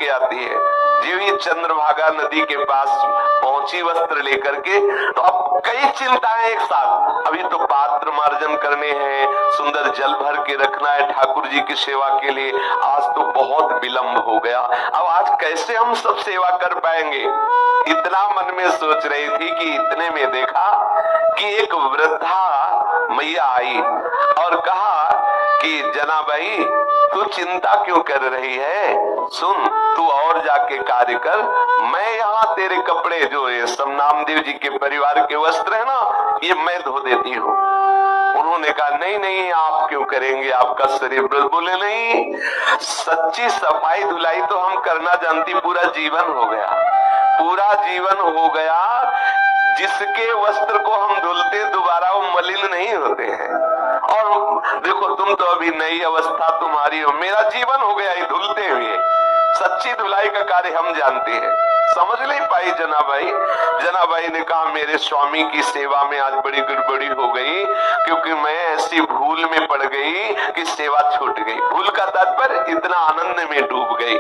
के आती है। जो ही चंद्रभागा नदी के पास पहुंची वस्त्र लेकर के, तो अब कई चिंताएं एक साथ। अभी तो पात्र मार्जन करने हैं, सुंदर जल भर के रखना है ठाकुर जी की सेवा के लिए। आज तो बहुत विलंब हो गया, अब आज कैसे हम सब सेवा कर पाएंगे, इतना मन में सोच रही थी कि इतने में देखा कि एक वृद्धा मैया आई और कहा कि जनाबाई तू चिंता क्यों कर रही है, सुन तू और जाके कार्य कर, मैं यहाँ तेरे कपड़े जो ये सब नामदेव जी के परिवार के वस्त्र है ना, ये मैं धो देती हूँ। उन्होंने कहा नहीं नहीं आप क्यों करेंगे, आपका शरीर। बोले नहीं, सच्ची सफाई धुलाई तो हम करना जानती, पूरा जीवन हो गया, पूरा जीवन हो गया। जिसके वस्त्र को हम धुलते दोबारा वो मलिन नहीं होते हैं। और देखो तुम तो अभी नई अवस्था तुम्हारी हो, मेरा जीवन हो गया ये धुलते हुए। सच्ची धुलाई का कार्य हम जानते हैं। समझ नहीं पाई जनाबाई। जनाबाई ने कहा मेरे स्वामी की सेवा में आज बड़ी गड़बड़ी हो गई, क्योंकि मैं ऐसी भूल में पड़ गई कि सेवा छूट गई। भूल का तात्पर्य इतना आनंद में डूब गई।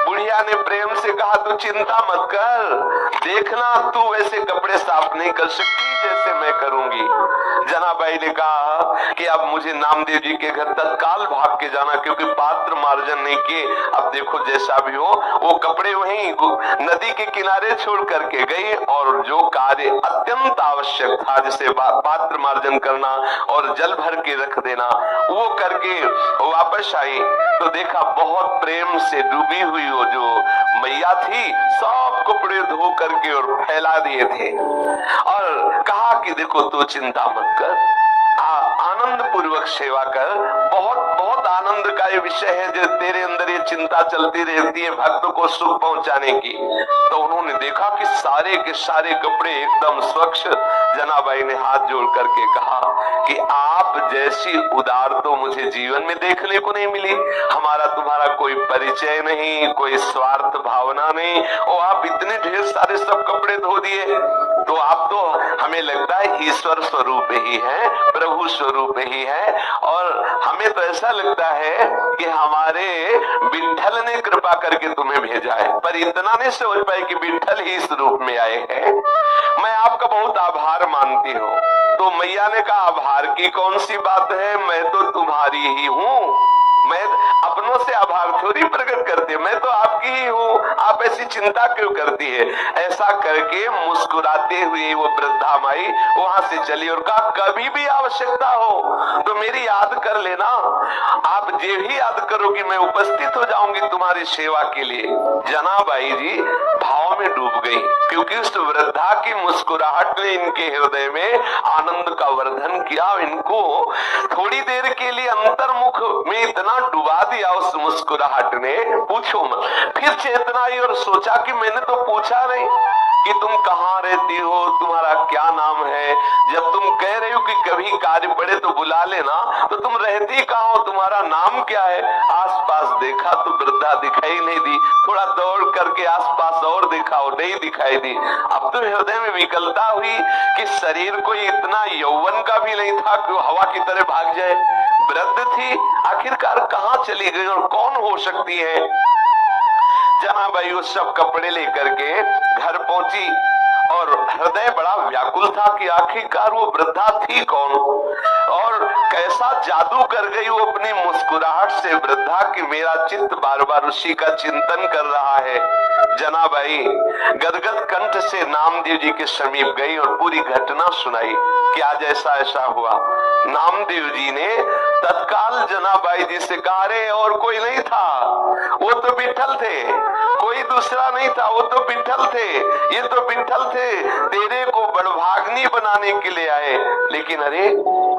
बुढ़िया ने प्रेम से कहा तू चिंता मत कर, देखना तू वैसे कपड़े साफ नहीं कर सकती जैसे मैं करूंगी। जनाबाई ने कहा कि अब मुझे नामदेव जी के घर तत्काल भाग के जाना, क्योंकि पात्र मार्जन नहीं किए। अब देखो जैसा भी हो, वो कपड़े वहीं नदी के किनारे छोड़ करके गई और जो कार्य अत्यंत आवश्यक था, जैसे पात्र मार्जन करना और जल भर के रख देना, वो करके वापस आई तो देखा बहुत प्रेम से डूबी हुई वो जो मैया थी, सब कपड़े धो करके और फैला दिए थे और कहा कि देखो तू चिंता मत कर, आनंद पूर्वक सेवा कर। बहुत बहुत आनंद का ये विषय है जो तेरे अंदर ये चिंता चलती रहती है भक्त को सुख पहुंचाने की। तो उन्होंने देखा कि सारे के सारे कपड़े एकदम स्वच्छ। जनाबाई ने हाथ जोड़ करके कहा कि आप जैसी उदार तो मुझे जीवन में देखने को नहीं मिली। हमारा तुम्हारा कोई परिचय नहीं, कोई स्वार्थ भावना नहीं, और आप इतने ढेर सारे सब कपड़े धो दिए। तो आप तो हमें लगता है ईश्वर स्वरूप ही है, प्रभु स्वरूप ही है, और हमें तो ऐसा लगता है कि हमारे विट्ठल ने कृपा करके तुम्हें भेजा है। पर इतना नहीं समझ पाए कि विट्ठल ही इस रूप में आए हैं। मैं आपका बहुत आभार मानती हूँ। तो मैया ने कहा आभार की कौन सी बात है, मैं तो तुम्हारी ही हूँ, मैं अपनों से आभार थोड़ी प्रकट करती, मैं तो आपकी ही हूँ, आप ऐसी चिंता क्यों करती है। ऐसा करके मुस्कुराते हुए वो वृद्धा माई वहां से चली और कहा कभी भी आवश्यकता हो तो मेरी याद कर लेना, आप जो ही याद करोगी मैं उपस्थित हो जाऊंगी तुम्हारी सेवा के लिए। जनाबाई जी भाव में डूब गई, क्योंकि उस वृद्धा की मुस्कुराहट ने इनके हृदय में आनंद का वर्धन किया। इनको थोड़ी देर के लिए अंतर्मुख में इतना डुबा दिया उस मुस्कुराहट ने, पूछो मत। फिर चेतना आई और सोचा कि मैंने तो पूछा नहीं कि तुम कहाँ रहती हो, तुम्हारा क्या नाम है। जब तुम कह रही हो कि कभी कार्य पड़े तो बुला लेना, तो तुम रहती कहाँ हो, तुम्हारा नाम क्या है। आसपास देखा तो वृद्धा दिखाई नहीं दी, थोड़ा दौड़ करके आसपास और देखा और नहीं दिखाई दी। अब तो हृदय में विकलता हुई कि शरीर को इतना यौवन का भी नहीं था कि वो हवा की तरह भाग जाए। वृद्ध थी, आखिरकार कहाँ चली गई और कौन हो सकती है। जनाबाई वो सब कपड़े लेकर के घर पहुंची और हृदय बड़ा व्याकुल था कि आखिरकार वो वृद्धा थी कौन और कैसा जादू कर गई वो अपनी मुस्कुराहट से वृद्धा कि मेरा चित्त बार बार उसी का चिंतन कर रहा है। जनाबाई गदगद कंठ से नामदेव जी के समीप गई और पूरी घटना सुनाई कि आज ऐसा ऐसा हुआ। नामदेव जी ने तत्काल जनाबाई जी से कहा रे और कोई नहीं था, वो तो विट्ठल थे, कोई दूसरा नहीं था, वो तो विट्ठल थे, ये तो विट्ठल थे, तेरे को बड़भाग्नी बनाने के लिए आए। लेकिन अरे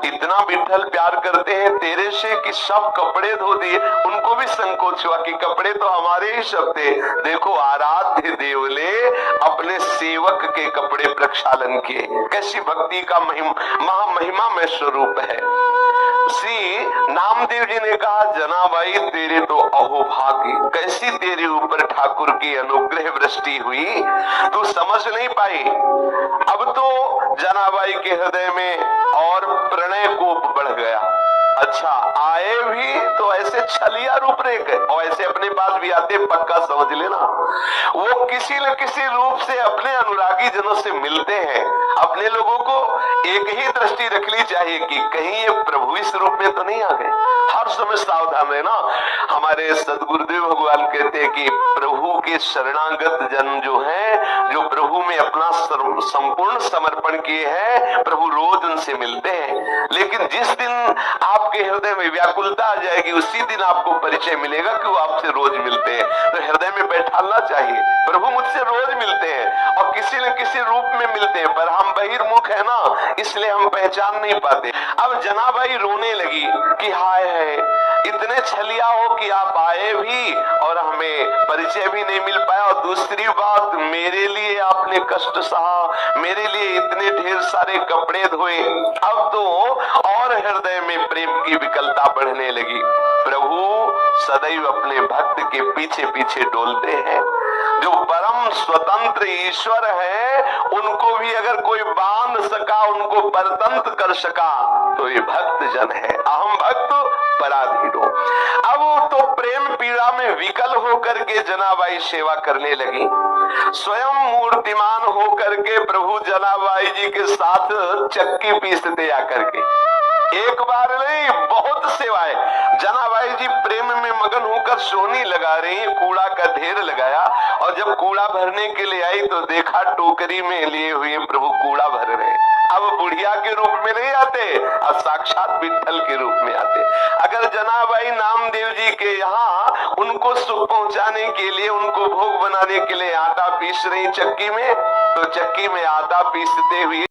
इतना विट्ठल प्यार करते हैं तेरे से कि सब कपड़े धो दिए। उनको भी संकोच हुआ कि कपड़े तो हमारे ही सब थे। देखो आराध्य देव ने अपने सेवक के कपड़े प्रक्षालन किए, कैसी भक्ति का महिमा में स्वरूप है। श्री नामदेव जी ने कहा, जनाबाई तेरे तो अहोभाग्य, कैसी तेरे ऊपर ठाकुर की अनुग्रह वृष्टि हुई, तू समझ नहीं पाई। अब तो जनाबाई के हृदय में और प्रणय कोप बढ़ गया। अच्छा, आए भी तो ऐसे छलिया रूप रेख और ऐसे अपने पास भी आते, पक्का समझ लेना वो किसी न किसी रूप से अपने अनुरागी जनों से मिलते हैं। अपने लोगों को एक ही दृष्टि रखनी चाहिए कि कहीं ये प्रभु इस रूप में तो नहीं आ गए। हर समय सावधान रहना। हमारे सदगुरुदेव भगवान कहते हैं कि प्रभु के शरणागत जन जो हैं, जो प्रभु में अपना संपूर्ण समर्पण किए हैं, प्रभु रोज उनसे मिलते हैं। लेकिन जिस दिन आपके हृदय में व्याकुलता आ जाएगी, उसी दिन आपको परिचय मिलेगा कि वो आपसे रोज मिलते हैं। तो हृदय में बैठाना चाहिए, प्रभु मुझसे रोज मिलते हैं और किसी न किसी रूप में मिलते हैं, पर हम बहिर्मुख है ना, इसलिए हम पहचान नहीं पाते। अब जनाबाई रोने लगी कि हाय है, इतने छलिया हो कि आप आए भी और हमें परिचय भी नहीं मिल पाया, और दूसरी बात, मेरे लिए आपने कष्ट सहा, मेरे लिए इतने ढेर सारे कपड़े धोए। अब तो और हृदय में प्रेम की विकलता बढ़ने लगी। प्रभु सदैव अपने भक्त के पीछे पीछे डोलते हैं। जो परम स्वतंत्र ईश्वर है, उनको भी अगर कोई बांध सका, उनको परतंत्र कर सका, तो ये भक्त जन है। अहम भक्त पराधीनो। अब तो प्रेम पीड़ा में विकल होकर के जनाबाई सेवा करने लगी। स्वयं मूर्तिमान होकर के प्रभु जनाबाई जी के साथ चक्की पीसते आकर के, एक बार नहीं, बहुत सेवाएं। जनाबाई जी प्रेम में मगन होकर सोनी लगा रही हैं, कूड़ा का ढेर लगाया, और जब कूड़ा भरने के लिए आई तो देखा टोकरी में लिए हुए प्रभु कूड़ा भर रहे। अब बुढ़िया के रूप में नहीं आते, अब साक्षात विठ्ठल के रूप में आते। अगर जनाबाई नामदेव जी के यहाँ उनको सुख पहुंचाने के लिए, उनको भोग बनाने के लिए आटा पीस रही चक्की में, तो चक्की में आटा पीसते हुए